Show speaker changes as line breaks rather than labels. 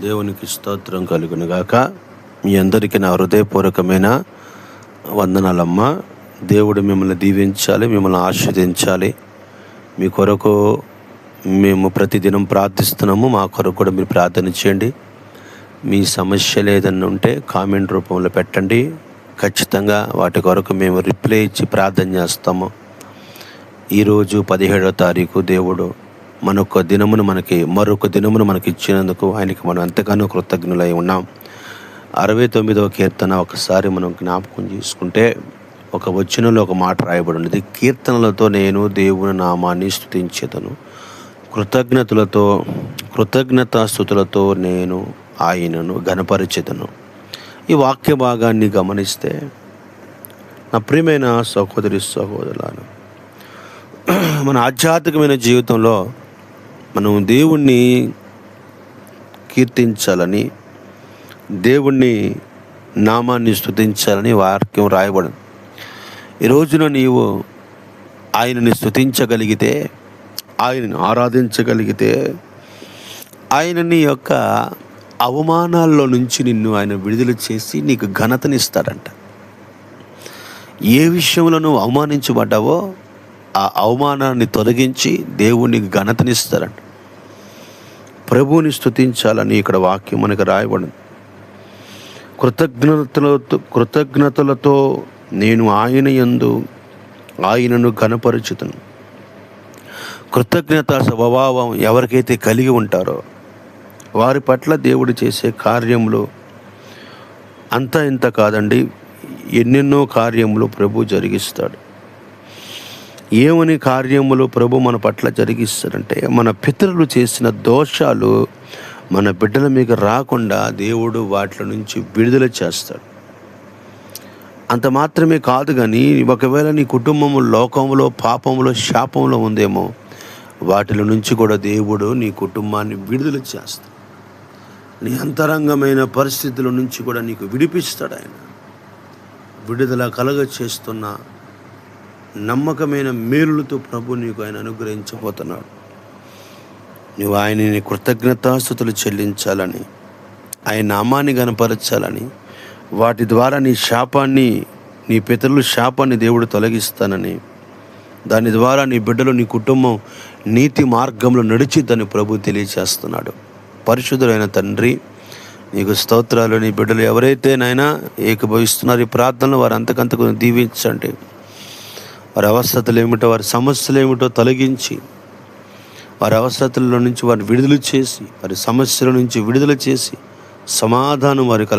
దేవునికి స్తోత్రం కలుగును గాక. మీ అందరికీ నా హృదయపూర్వకమైన వందనాలమ్మ. దేవుడు మిమ్మల్ని దీవించాలి, మిమ్మల్ని ఆశీర్వదించాలి. మీ కొరకు మేము ప్రతిదినం ప్రార్థిస్తున్నాము. మా కొరకు కూడా మీరు ప్రార్థన చేయండి. మీ సమస్యలు ఏదన్నా ఉంటే కామెంట్ రూపంలో పెట్టండి. ఖచ్చితంగా వాటి కొరకు మేము రిప్లై ఇచ్చి ప్రార్థన చేస్తాము. ఈరోజు 17వ తారీఖు దేవుడు మరొక దినమును మనకి ఇచ్చినందుకు ఆయనకి మనం ఎంతగానో కృతజ్ఞులై ఉన్నాం. 69వ కీర్తన ఒకసారి మనం జ్ఞాపకం చేసుకుంటే ఒక వచనంలో ఒక మాట రాయబడి ఉన్నది. కీర్తనలతో నేను దేవుని నామాన్ని స్తుతించెదను, కృతజ్ఞతాస్తుతులతో నేను ఆయనను ఘనపరిచెదను. ఈ వాక్య భాగాన్ని గమనిస్తే నా ప్రియమైన సహోదరులారా, మన ఆధ్యాత్మికమైన జీవితంలో మనం దేవుణ్ణి కీర్తించాలని, దేవుణ్ణి నామాన్ని స్తుతించాలని వాక్యం రాయబడింది. ఈ రోజున నీవు ఆయనని స్తుతించగలిగితే, ఆయనని ఆరాధించగలిగితే, ఆయనని యొక్క అవమానాల్లో నుంచి నిన్ను ఆయన విడుదల చేసి నీకు ఘనతనిస్తాడంట. ఏ విషయంలో నువ్వు అవమానించబడ్డావో ఆ అవమానాన్ని తొలగించి దేవునికి ఘనతనిస్తారంట. ప్రభువుని స్తుతించాలని ఇక్కడ వాక్యం మనకు రాయబడింది. కృతజ్ఞతలతో నేను ఆయనను ఘనపరచుతును. కృతజ్ఞత స్వభావం ఎవరికైతే కలిగి ఉంటారో వారి పట్ల దేవుడు చేసే కార్యములు అంతా ఇంత కాదండి, ఎన్నెన్నో కార్యములు ప్రభు జరిగిస్తాడు. ఏమని కార్యములు ప్రభు మన పట్ల జరిగిస్తాడంటే, మన పితరులు చేసిన దోషాలు మన బిడ్డల మీద రాకుండా దేవుడు వాటి నుంచి విడుదల చేస్తాడు. అంత మాత్రమే కాదు, కానీ ఒకవేళ నీ కుటుంబము లోకంలో పాపంలో శాపంలో ఉందేమో వాటిల నుంచి కూడా దేవుడు నీ కుటుంబాన్ని విడుదల చేస్తాడు. నీ అంతరంగమైన పరిస్థితుల నుంచి కూడా నీకు విడిపిస్తాడు. ఆయన విడుదల కలగ చేస్తున్న నమ్మకమైన మేలులతో ప్రభు నీకు ఆయన అనుగ్రహించబోతున్నాడు. నువ్వు ఆయనని కృతజ్ఞతాస్తుతులు చెల్లించాలని, ఆయన నామాన్ని గనపరచాలని, వాటి ద్వారా నీ పితరుల శాపాన్ని దేవుడు తొలగిస్తానని, దాని ద్వారా నీ బిడ్డలు, నీ కుటుంబం నీతి మార్గంలో నడిచిద్దని ప్రభు తెలియచేస్తున్నాడు. పరిశుద్ధులైన తండ్రి, నీకు స్తోత్రాలు. నీ బిడ్డలు ఎవరైతే నాయనా ఏకీభవిస్తున్నారు ఈ ప్రార్థనలు, వారు అంతకంతకు దీవించండి. వారి అవస్థతలు ఏమిటో, వారి సమస్యలు ఏమిటో తొలగించి, వారి అవస్థతల నుంచి వారిని విడుదల చేసి, వారి సమస్యల నుంచి విడుదల చేసి, సమాధానం వారికి